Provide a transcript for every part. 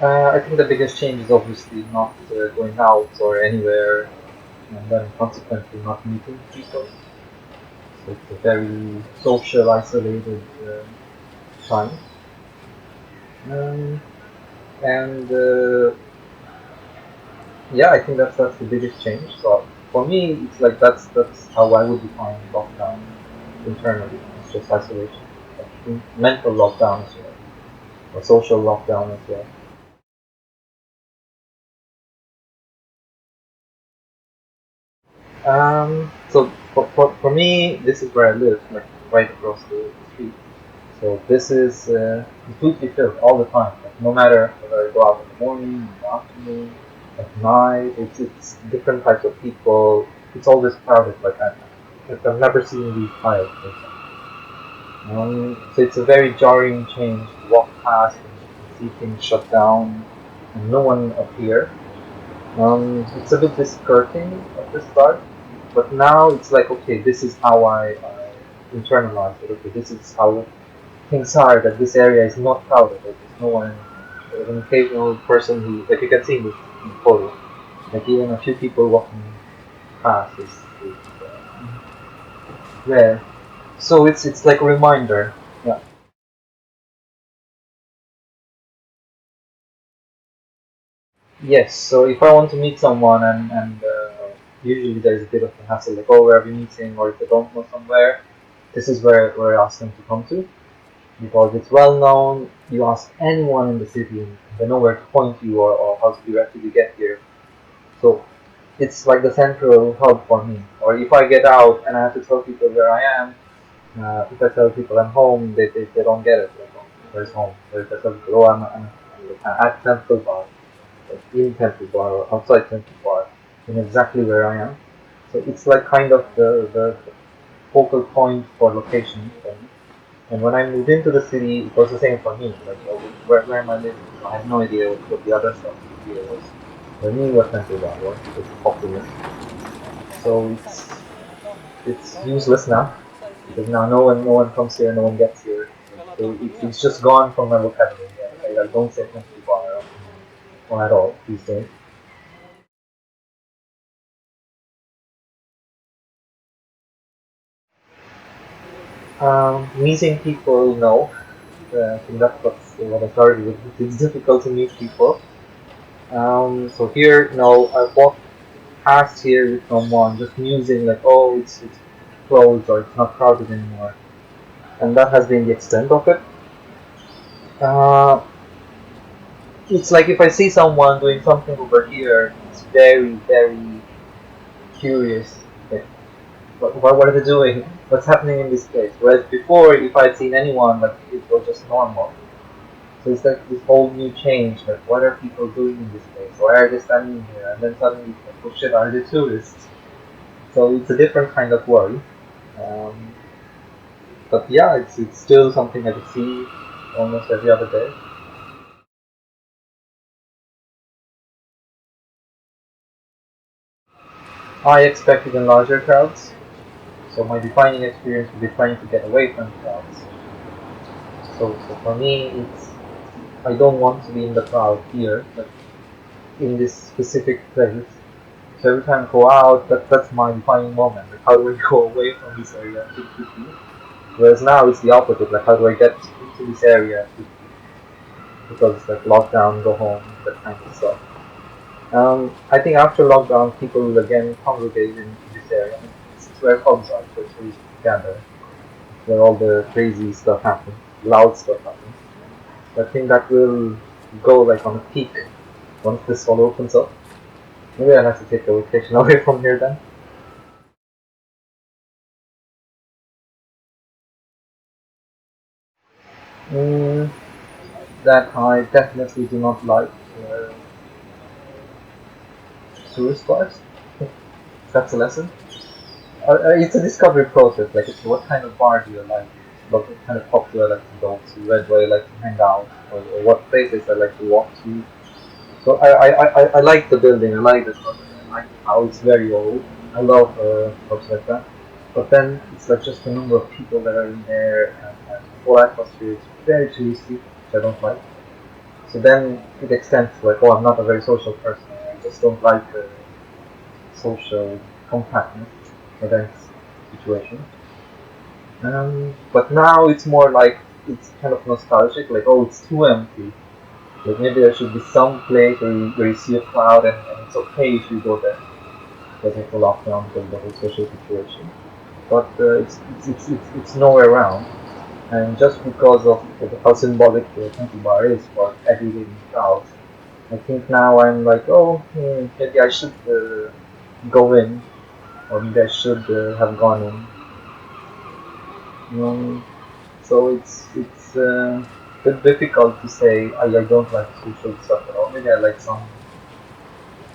I think the biggest change is obviously not going out or anywhere, and then consequently not meeting people. So it's a very social, isolated time. Um, and Yeah, I think that's the biggest change. So for me, it's like that's how I would define lockdown internally. It's just isolation, like mental lockdown as well, or social lockdown as well. So for me, this is where I live, like right across the street. So this is completely filled all the time. Like no matter whether I go out in the morning, in the afternoon, at night, it's different types of people. It's always crowded. I've never seen these piles. For example. So it's a very jarring change to walk past and see things shut down and no one appear. It's a bit discouraging at the start, but now it's like, okay, this is how I internalize it. Okay, this is how things are, that this area is not crowded. Like, there's no one, there's an occasional person who, like you can see in the photo, like even a few people walking past is rare. So it's like a reminder. Yeah. Yes. So if I want to meet someone and usually there's a bit of a hassle, like oh where are we meeting, or if I don't know somewhere, this is where I ask them to come to because it's well known. You ask anyone in the city, and they know where to point you or how to directly get here. So it's like the central hub for me. Or if I get out and I have to tell people where I am, if I tell people I'm home, they don't get it. Like, oh, where's home? Or if I tell people, oh, I'm at Temple Bar, like in Temple Bar or outside Temple Bar, in exactly where I am. So it's like kind of the focal point for location for me. And when I moved into the city, it was the same for me. Like, oh, where am I living? I have no idea what the other stuff here was. For me, what Temple Bar was, it's popular. So it's useless now because now no one comes here, no one gets here. So it's just gone from my vocabulary. I don't say thank you or at all these days. Meeting people, no. I think that's what I started with. It's difficult to meet people. So here, no, I walked past here with someone just musing like, oh, it's closed or it's not crowded anymore, and that has been the extent of it. Uh, it's like if I see someone doing something over here, it's very curious. Like, what are they doing? What's happening in this place? Whereas before, if I'd seen anyone, like it was just normal. So it's like this whole new change. Like, what are people doing in this place? Why are they standing here? And then suddenly, it's like, oh shit, are they tourists? So it's a different kind of worry. Um, but yeah, it's still something I could see almost every other day. I expect even larger crowds. So my defining experience would be trying to get away from crowds. So for me, it's I don't want to be in the crowd here, but in this specific place. So every time I go out, that's my defining moment. Like, how do I go away from this area quickly? Whereas now it's the opposite. Like, how do I get into this area quickly? Because it's like lockdown, go home, that kind of stuff. I think after lockdown, people will again congregate in this area. It's where hubs are, so it's where you gather, where all the crazy stuff happens, loud stuff happens. I think that will go like on a peak once this all opens up. Maybe I'll have to take a vacation away from here then. Mm, that I definitely do not like uh, tourist bars. That's a lesson. It's a discovery process. Like, it's what kind of bar do you like? What kind of pub do I like to go to? Where do I like to hang out? Or what places I like to walk to? So I like the building. I like the structure. I like how it's very old. I love pubs like that. But then it's like just the number of people that are in there and the whole atmosphere is very touristy, which I don't like. So then it extends to like, oh, I'm not a very social person. I just don't like the social compactness against situation. But now it's more like it's kind of nostalgic, like, oh, it's too empty. Like maybe there should be some place where you see a crowd and it's okay if you go there because of the lockdown, because of the whole social situation. But it's nowhere around. And just because of how symbolic the country bar is for aggregating crowds, I think now I'm like, oh, maybe I should go in, or maybe I should have gone in. Um, so it's a bit difficult to say I don't like social stuff at all. Maybe I like some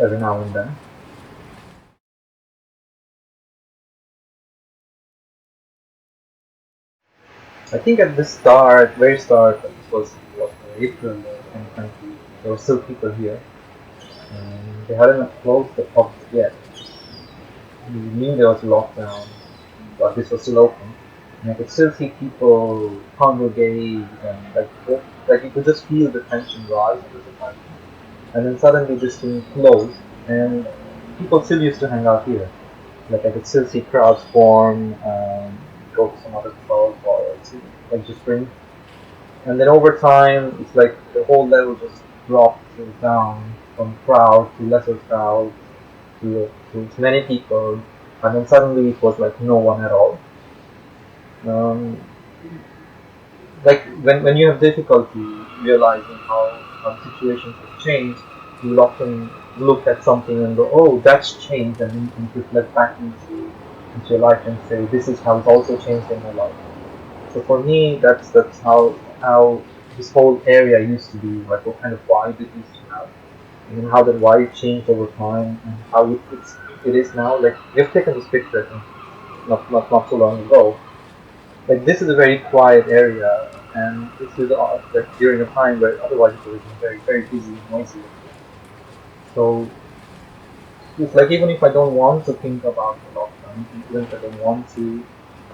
every now and then. I think at the start, very start, this was what, April 2020, there were still people here. They hadn't closed the pubs yet. We knew there was a lockdown, but this was still open. And I could still see people congregate and like you could just feel the tension rise at the time. And then suddenly this thing closed, and people still used to hang out here. Like I could still see crowds form, go to some other club or like just drink. And then over time, it's like the whole level just dropped down from crowd to lesser crowd to many people, and then suddenly it was like no one at all. Um, like when you have difficulty realizing how situations have changed, you will often look at something and go, oh, that's changed, and then you can reflect back into your life and say, this is how it's also changed in my life. So for me, that's how this whole area used to be, like what kind of vibe it used to have, and then how that vibe changed over time, and how it is now. Like we've taken this picture, I think, not so long ago. Like this is a very quiet area, and this is like during a time where otherwise it would have been very busy and noisy. So it's like even if I don't want to think about the lockdown, even if I don't want to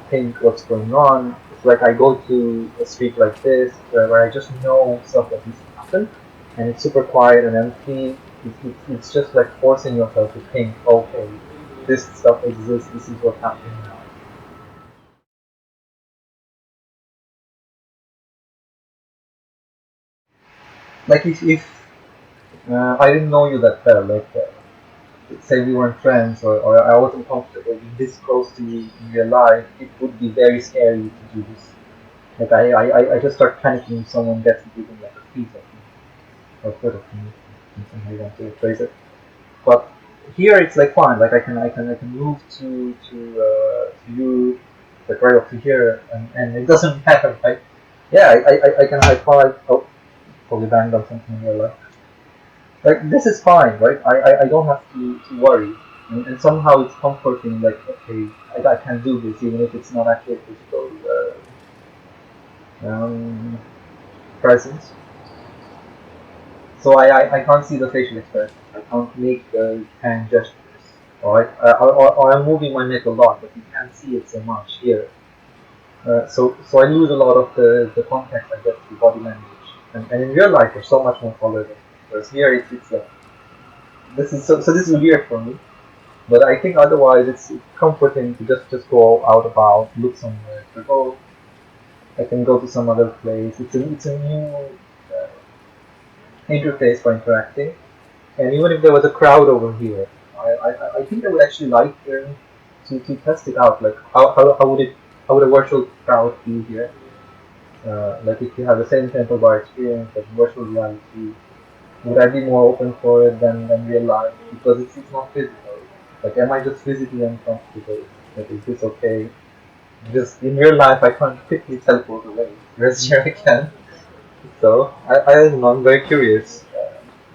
think what's going on, it's like I go to a street like this where I just know stuff that needs to happen, and it's super quiet and empty. It's just like forcing yourself to think, okay, this stuff exists. This is what's happening now. Like if I didn't know you that well, like say we weren't friends or I wasn't comfortable being this close to you in real life, it would be very scary to do this. Like I just start panicking if someone gets within like a piece of me or foot of me, how you want to phrase it. But here it's like fine. Like I can move to you, like right up to here, and it doesn't matter. Like yeah, I can high five. Oh, probably banged on something in real life. Like this is fine, right? I don't have to worry, and somehow it's comforting. Like okay, I can do this even if it's not actually physical um, presence. So I can't see the facial expression. I can't make the hand gestures. Or I'm moving my neck a lot, but you can't see it so much here. So I lose a lot of the context I get through body language. And in real life, there's so much more color there. Whereas here, it's like so this is weird for me. But I think otherwise, it's comforting to just go out about, look somewhere. Like, oh, I can go to some other place. It's a new interface for interacting. And even if there was a crowd over here, I think I would actually like to test it out. Like how would a virtual crowd feel here? Like if you have the same Temple Bar experience, like virtual reality, would I be more open for it than real life? Because it's not physical. Like am I just physically uncomfortable? Like is this okay? Just in real life I can't quickly teleport away. Whereas here I can. So I don't know, I'm very curious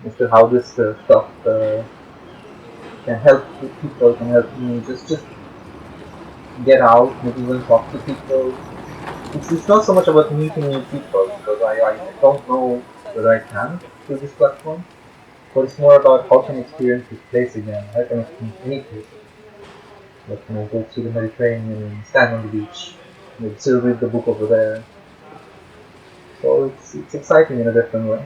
as to how this stuff can help people, can help me just get out, maybe even talk to people. It's not so much about meeting new people because I don't know whether I can through this platform, but it's more about how can I experience this place again, how can I experience any place again. Like can I go to the Mediterranean and stand on the beach, maybe still read the book over there. So it's exciting in a different way.